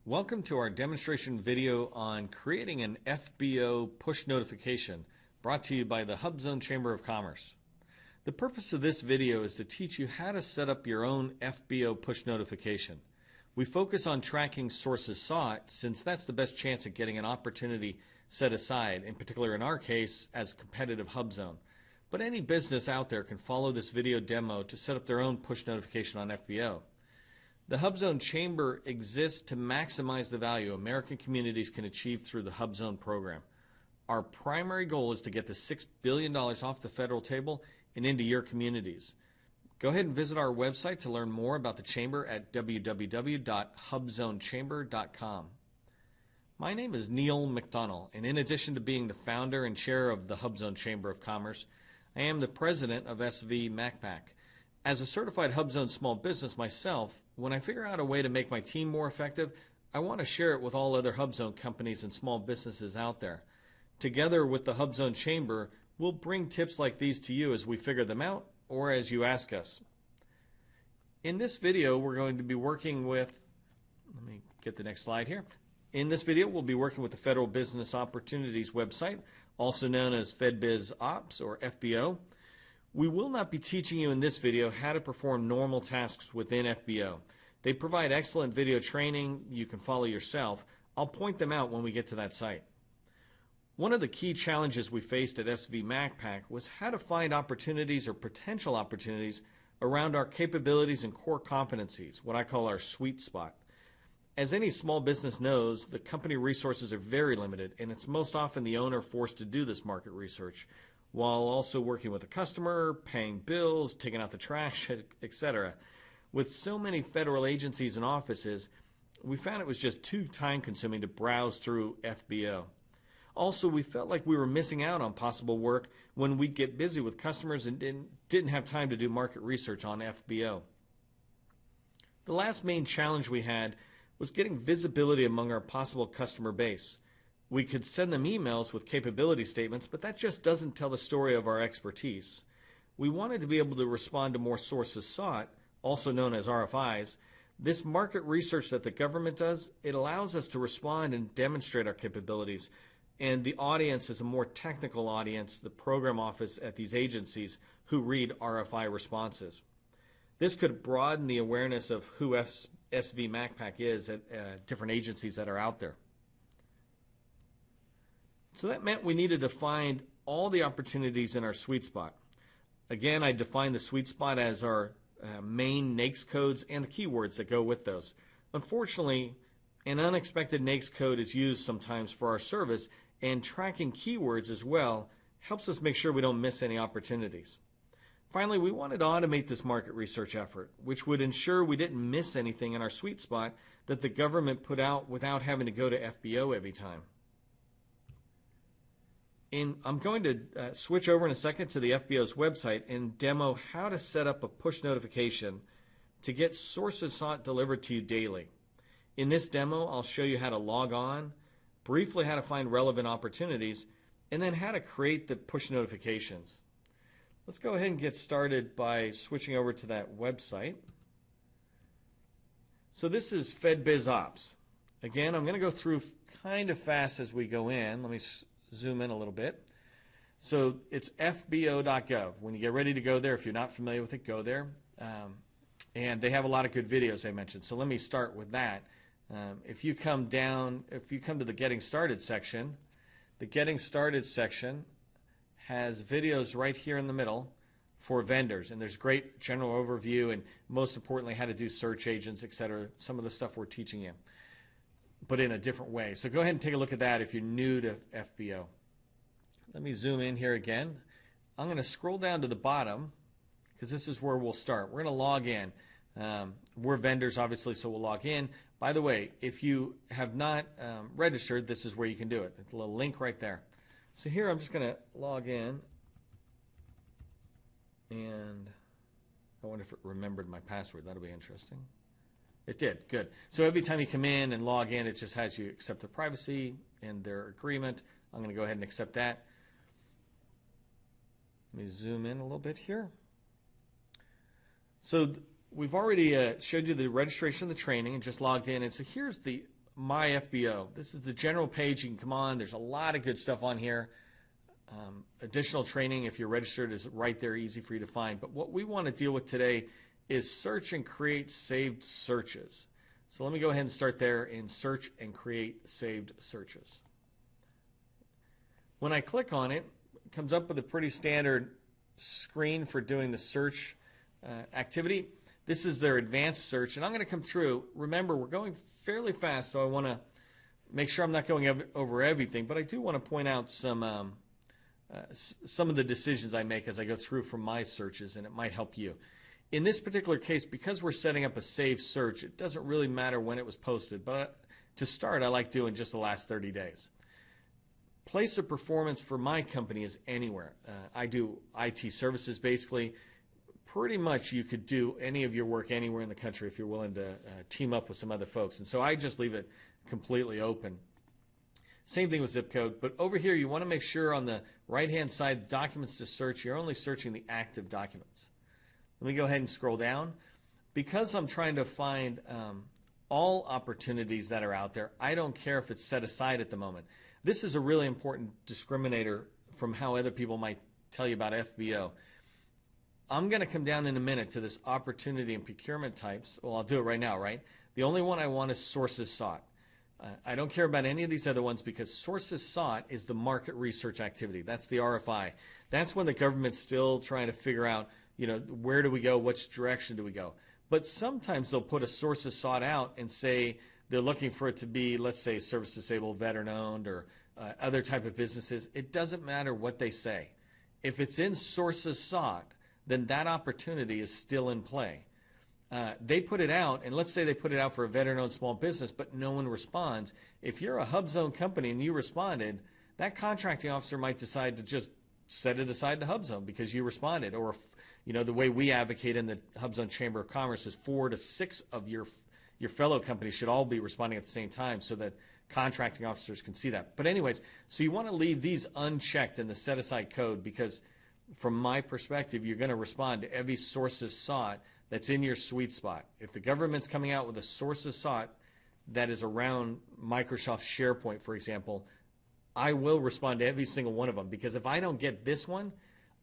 Welcome to our demonstration video on creating an FBO push notification brought to you by the HUBZone Chamber of Commerce. The purpose of this video is to teach you how to set up your own FBO push notification. We focus on tracking sources sought since that's the best chance at getting an opportunity set aside, in particular in our case as competitive HUBZone. But any business out there can follow this video demo to set up their own push notification on FBO. The HUBZone Chamber exists to maximize the value American communities can achieve through the HUBZone program. Our primary goal is to get the $6 billion off the federal table and into your communities. Go ahead and visit our website to learn more about the Chamber at www.HUBZoneChamber.com. My name is Neil McDonnell, and in addition to being the founder and chair of the HUBZone Chamber of Commerce, I am the president of SV MacPac. As a certified HUBZone small business myself, when I figure out a way to make my team more effective, I want to share it with all other HUBZone companies and small businesses out there. Together with the HUBZone Chamber, we'll bring tips like these to you as we figure them out or as you ask us. In this video, we're going to be working with, let me get the next slide here. In this video, we'll be working with the Federal Business Opportunities website, also known as FedBidOpps or FBO. We will not be teaching you in this video how to perform normal tasks within FBO. They provide excellent video training you can follow yourself. I'll point them out when we get to that site. One of the key challenges we faced at SV MacPac was how to find opportunities or potential opportunities around our capabilities and core competencies, what I call our sweet spot. As any small business knows, the company resources are very limited, and it's most often the owner forced to do this market research, while also working with the customer, paying bills, taking out the trash, etc. With so many federal agencies and offices, we found it was just too time-consuming to browse through FBO. Also, we felt like we were missing out on possible work when we'd get busy with customers and didn't have time to do market research on FBO. The last main challenge we had was getting visibility among our possible customer base. We could send them emails with capability statements, but that just doesn't tell the story of our expertise. We wanted to be able to respond to more sources sought, also known as RFIs. This market research that the government does, it allows us to respond and demonstrate our capabilities. And the audience is a more technical audience, the program office at these agencies who read RFI responses. This could broaden the awareness of who SV MacPac is at different agencies that are out there. So that meant we needed to find all the opportunities in our sweet spot. Again, I defined the sweet spot as our main NAICS codes and the keywords that go with those. Unfortunately, an unexpected NAICS code is used sometimes for our service, and tracking keywords as well helps us make sure we don't miss any opportunities. Finally, we wanted to automate this market research effort, which would ensure we didn't miss anything in our sweet spot that the government put out without having to go to FBO every time. I'm going to switch over in a second to the FBO's website and demo how to set up a push notification to get sources sought delivered to you daily. In this demo, I'll show you how to log on, briefly how to find relevant opportunities, and then how to create the push notifications. Let's go ahead and get started by switching over to that website. So this is FedBidOpps. Again, I'm going to go through kind of fast as we go in. Let me zoom in a little bit. So it's FBO.gov. When you get ready to go there, if you're not familiar with it, go there. And they have a lot of good videos I mentioned. So let me start with that. If you come to the Getting Started section, the Getting Started section has videos right here in the middle for vendors. And there's great general overview and most importantly how to do search agents, etc. Some of the stuff we're teaching you, but in a different way. So go ahead and take a look at that if you're new to FBO. Let me zoom in here again. I'm going to scroll down to the bottom because this is where we'll start. We're going to log in. We're vendors, obviously, so we'll log in. By the way, if you have not registered, this is where you can do it. It's a little link right there. So here I'm just going to log in, and I wonder if it remembered my password. That'll be interesting. It did. Good. So every time you come in and log in, it just has you accept the privacy and their agreement. I'm going to go ahead and accept that. Let me zoom in a little bit here. So we've already showed you the registration of the training and just logged in. And so here's the My FBO. This is the general page. You can come on. There's a lot of good stuff on here. Additional training, if you're registered, is right there, easy for you to find. But what we want to deal with today is search and create saved searches. So let me go ahead and start there in search and create saved searches. When I click on it, it comes up with a pretty standard screen for doing the search activity. This is their advanced search, and I'm going to come through. Remember, we're going fairly fast, so I want to make sure I'm not going over everything, but I do want to point out some of the decisions I make as I go through from my searches, and it might help you. In this particular case, because we're setting up a saved search, it doesn't really matter when it was posted, but to start, I like doing just the last 30 days. Place of performance for my company is anywhere. I do IT services, basically. Pretty much you could do any of your work anywhere in the country if you're willing to team up with some other folks. And so I just leave it completely open. Same thing with zip code, but over here you want to make sure on the right-hand side, documents to search, you're only searching the active documents. Let me go ahead and scroll down. Because I'm trying to find all opportunities that are out there, I don't care if it's set aside at the moment. This is a really important discriminator from how other people might tell you about FBO. I'm going to come down in a minute to this opportunity and procurement types. Well, I'll do it right now, right? The only one I want is sources sought. I don't care about any of these other ones because sources sought is the market research activity. That's the RFI. That's when the government's still trying to figure out, where do we go? Which direction do we go? But sometimes they'll put a sources sought out and say they're looking for it to be, let's say, service disabled, veteran owned, or other type of businesses. It doesn't matter what they say. If it's in sources sought, then that opportunity is still in play. They put it out, and let's say they put it out for a veteran-owned small business, but no one responds. If you're a HUBZone company and you responded, that contracting officer might decide to just set it aside to HUBZone because you responded. Or, the way we advocate in the HUBZone Chamber of Commerce is 4 to 6 of your fellow companies should all be responding at the same time so that contracting officers can see that. But anyways, so you want to leave these unchecked in the set-aside code because from my perspective, you're going to respond to every sources sought that's in your sweet spot. If the government's coming out with a sources sought that is around Microsoft SharePoint, for example, I will respond to every single one of them because if I don't get this one,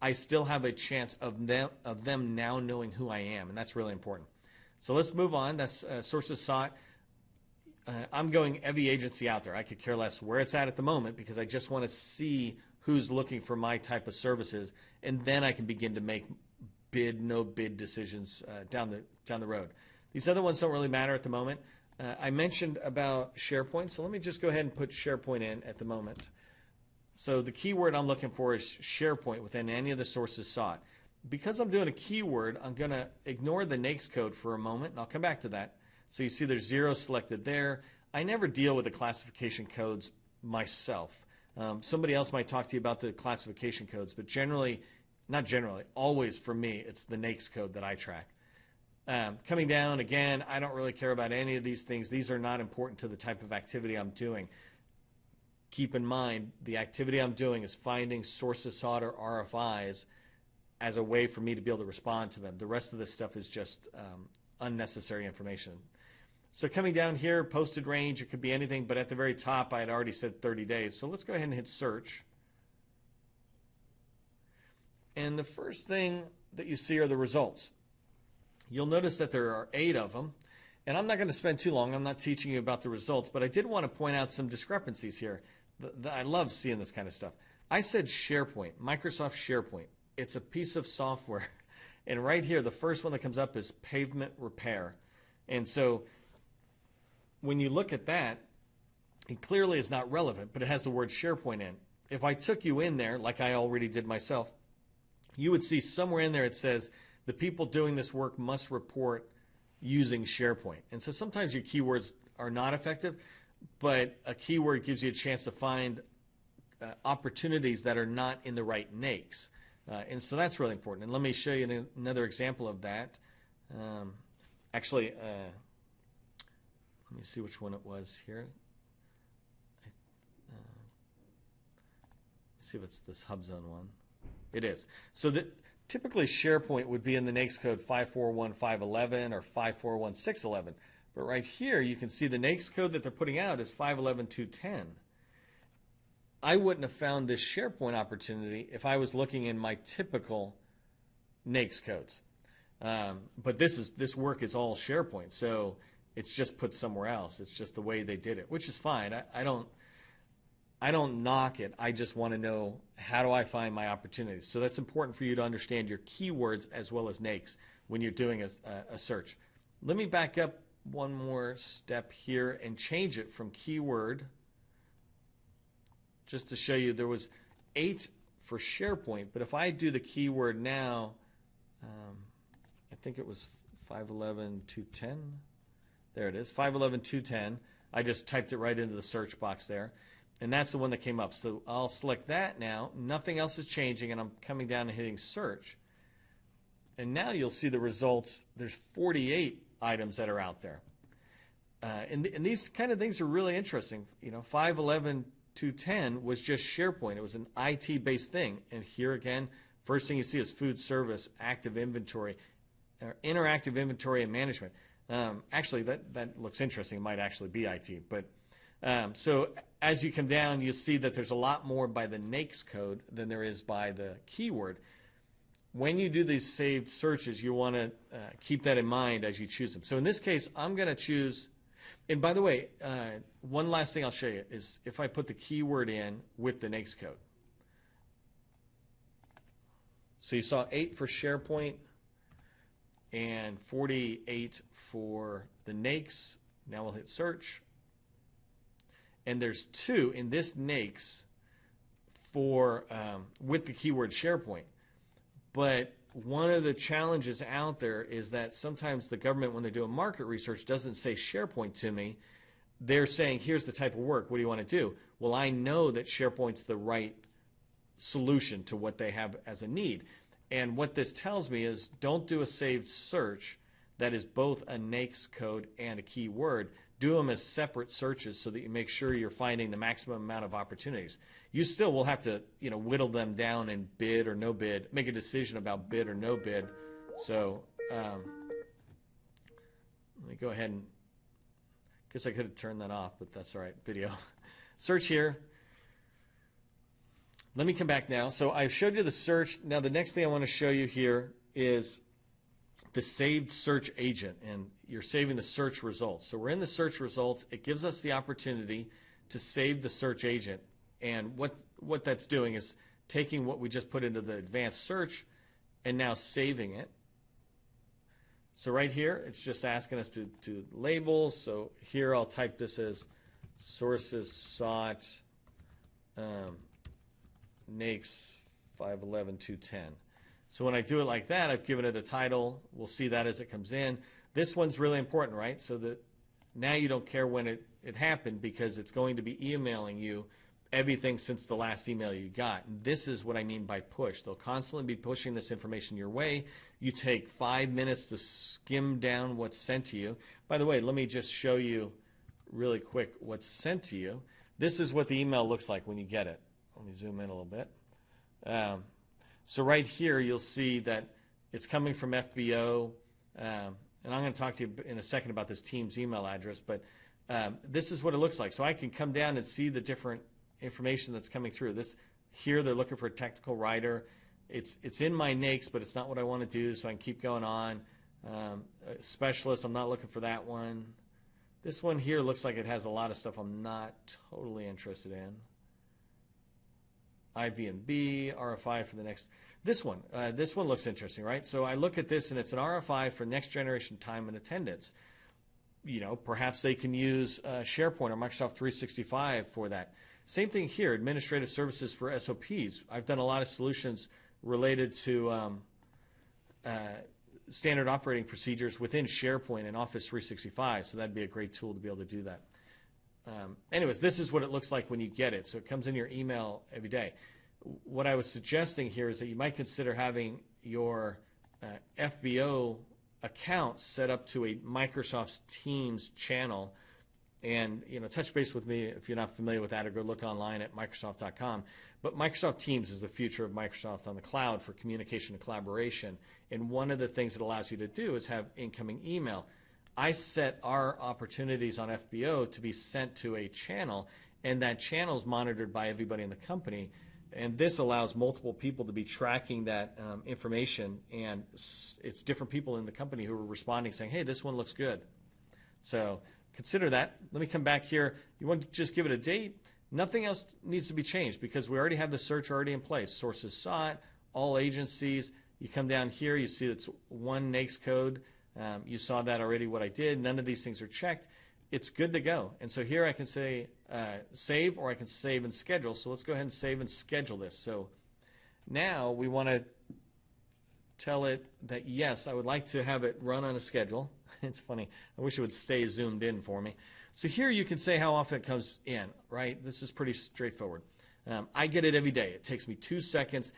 I still have a chance of them now knowing who I am, and that's really important. So let's move on. That's sources sought. I'm going every agency out there. I could care less where it's at the moment because I just want to see who's looking for my type of services, and then I can begin to make bid, no bid decisions down the road. These other ones don't really matter at the moment. I mentioned about SharePoint, so let me just go ahead and put SharePoint in at the moment. So the keyword I'm looking for is SharePoint within any of the sources sought. Because I'm doing a keyword, I'm going to ignore the NAICS code for a moment, and I'll come back to that. So you see there's 0 selected there. I never deal with the classification codes myself. Somebody else might talk to you about the classification codes, but always for me, it's the NAICS code that I track. Coming down, again, I don't really care about any of these things. These are not important to the type of activity I'm doing. Keep in mind, the activity I'm doing is finding sources sought or RFIs as a way for me to be able to respond to them. The rest of this stuff is just unnecessary information. So coming down here, posted range, it could be anything, but at the very top I had already said 30 days. So let's go ahead and hit search. And the first thing that you see are the results. You'll notice that there are 8 of them, and I'm not going to spend too long. I'm not teaching you about the results, but I did want to point out some discrepancies here. I love seeing this kind of stuff. I said SharePoint, Microsoft SharePoint. It's a piece of software. And right here, the first one that comes up is pavement repair. And so when you look at that, it clearly is not relevant, but it has the word SharePoint in. If I took you in there, like I already did myself, you would see somewhere in there it says the people doing this work must report using SharePoint. And so sometimes your keywords are not effective, but a keyword gives you a chance to find opportunities that are not in the right NAICS. And so that's really important. And let me show you another example of that. Actually, let me see which one it was here. Let's see if it's this HUBZone one. It is. So typically SharePoint would be in the NAICS code 541511 or 541611. But right here, you can see the NAICS code that they're putting out is 5.11.2.10. I wouldn't have found this SharePoint opportunity if I was looking in my typical NAICS codes. But this work is all SharePoint, so it's just put somewhere else. It's just the way they did it, which is fine. I don't knock it. I just want to know, how do I find my opportunities? So that's important for you to understand your keywords as well as NAICS when you're doing a search. Let me back up one more step here and change it from keyword, just to show you there was 8 for SharePoint, but if I do the keyword now, I think it was 5.11.2.10. There it is, 5.11.2.10. I just typed it right into the search box there, and that's the one that came up. So I'll select that now. Nothing else is changing, and I'm coming down and hitting search. And now you'll see the results. There's 48 items that are out there. And these kind of things are really interesting. 5.11.2.10 was just SharePoint. It was an IT-based thing. And here again, first thing you see is food service, active inventory, interactive inventory and management. Actually, that looks interesting. It might actually be IT. But so as you come down, you'll see that there's a lot more by the NAICS code than there is by the keyword. When you do these saved searches, you want to keep that in mind as you choose them. So in this case, I'm going to choose, and by the way, one last thing I'll show you is if I put the keyword in with the NAICS code. So you saw 8 for SharePoint and 48 for the NAICS. Now we'll hit search. And there's 2 in this NAICS for with the keyword SharePoint. But one of the challenges out there is that sometimes the government, when they do a market research, doesn't say SharePoint to me. They're saying, here's the type of work. What do you want to do? Well, I know that SharePoint's the right solution to what they have as a need. And what this tells me is, don't do a saved search that is both a NAICS code and a keyword. Do them as separate searches so that you make sure you're finding the maximum amount of opportunities. You still will have to, whittle them down and bid or no bid, make a decision about bid or no bid. So let me go ahead and, guess I could have turned that off, but that's all right, video. Search here. Let me come back now. So I've showed you the search. Now the next thing I want to show you here is the saved search agent, and you're saving the search results. So we're in the search results. It gives us the opportunity to save the search agent. And what that's doing is taking what we just put into the advanced search and now saving it. So right here, it's just asking us to label. So here I'll type this as sources sought NAICS 5.11.2.10. So when I do it like that, I've given it a title. We'll see that as it comes in. This one's really important, right? So that now you don't care when it happened, because it's going to be emailing you everything since the last email you got. And this is what I mean by push. They'll constantly be pushing this information your way. You take 5 minutes to skim down what's sent to you. By the way, let me just show you really quick what's sent to you. This is what the email looks like when you get it. Let me zoom in a little bit. So right here, you'll see that it's coming from FBO, and I'm going to talk to you in a second about this team's email address, but this is what it looks like. So I can come down and see the different information that's coming through. This here, they're looking for a technical writer. It's in my NAICS, but it's not what I want to do, so I can keep going on. Specialist, I'm not looking for that one. This one here looks like it has a lot of stuff I'm not totally interested in. IVMB, RFI for the next. This one looks interesting, right? So I look at this, and it's an RFI for next generation time and attendance. Perhaps they can use SharePoint or Microsoft 365 for that. Same thing here, administrative services for SOPs. I've done a lot of solutions related to standard operating procedures within SharePoint and Office 365, so that'd be a great tool to be able to do that. Anyways, this is what it looks like when you get it. So it comes in your email every day. What I was suggesting here is that you might consider having your FBO account set up to a Microsoft Teams channel, and touch base with me if you're not familiar with that, or go look online at Microsoft.com. But Microsoft Teams is the future of Microsoft on the cloud for communication and collaboration. And one of the things it allows you to do is have incoming email. I set our opportunities on FBO to be sent to a channel, and that channel is monitored by everybody in the company. And this allows multiple people to be tracking that information, and it's different people in the company who are responding saying, hey, this one looks good. So consider that. Let me come back here. You want to just give it a date. Nothing else needs to be changed because we already have the search already in place. Sources sought, all agencies. You come down here, you see it's one NAICS code. You saw that already what I did. None of these things are checked. It's good to go. And so here I can say save, or I can save and schedule. So let's go ahead and save and schedule this. So now we want to tell it that, yes, I would like to have it run on a schedule. It's funny. I wish it would stay zoomed in for me. So here you can say how often it comes in, right? This is pretty straightforward. I get it every day. It takes me 2 seconds.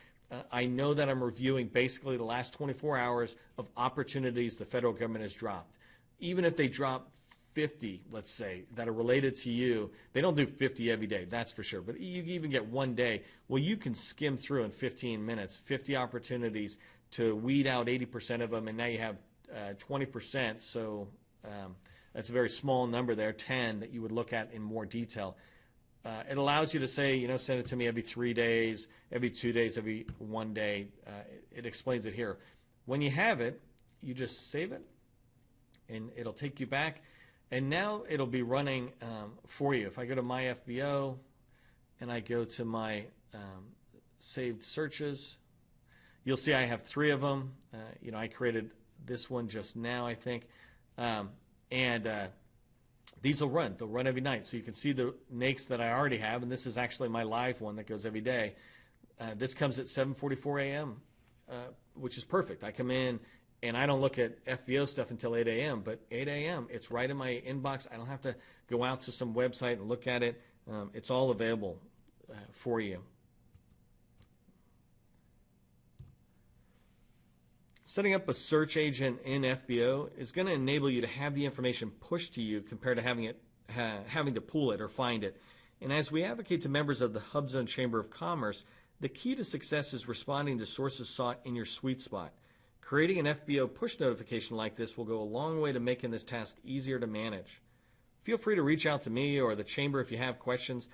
I know that I'm reviewing basically the last 24 hours of opportunities the federal government has dropped. Even if they drop 50, let's say, that are related to you, they don't do 50 every day, that's for sure. But you even get one day. Well, you can skim through in 15 minutes, 50 opportunities to weed out 80% of them, and now you have 20%. So that's a very small number there, 10, that you would look at in more detail. It allows you to say, you know, send it to me every 3 days, every 2 days, every 1 day. It explains it here. When you have it, you just save it, and it'll take you back. And now it'll be running for you. If I go to my FBO and I go to my saved searches, you'll see I have 3 of them. You know, I created this one just now, I think. These will run. They'll run every night. So you can see the NAICS that I already have, and this is actually my live one that goes every day. This comes at 7:44 a.m., which is perfect. I come in, and I don't look at FBO stuff until 8 a.m., but 8 a.m., it's right in my inbox. I don't have to go out to some website and look at it. It's all available for you. Setting up a search agent in FBO is going to enable you to have the information pushed to you compared to having to pull it or find it. And as we advocate to members of the HUBZone Chamber of Commerce, the key to success is responding to sources sought in your sweet spot. Creating an FBO push notification like this will go a long way to making this task easier to manage. Feel free to reach out to me or the Chamber if you have questions.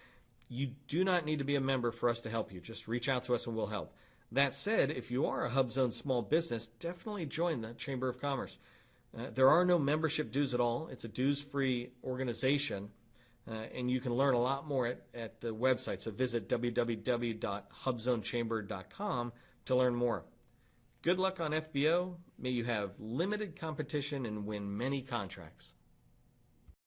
You do not need to be a member for us to help you. Just reach out to us and we'll help. That said, if you are a HUBZone small business, definitely join the Chamber of Commerce. There are no membership dues at all. It's a dues-free organization, and you can learn a lot more at the website. So visit www.HUBZoneChamber.com to learn more. Good luck on FBO. May you have limited competition and win many contracts.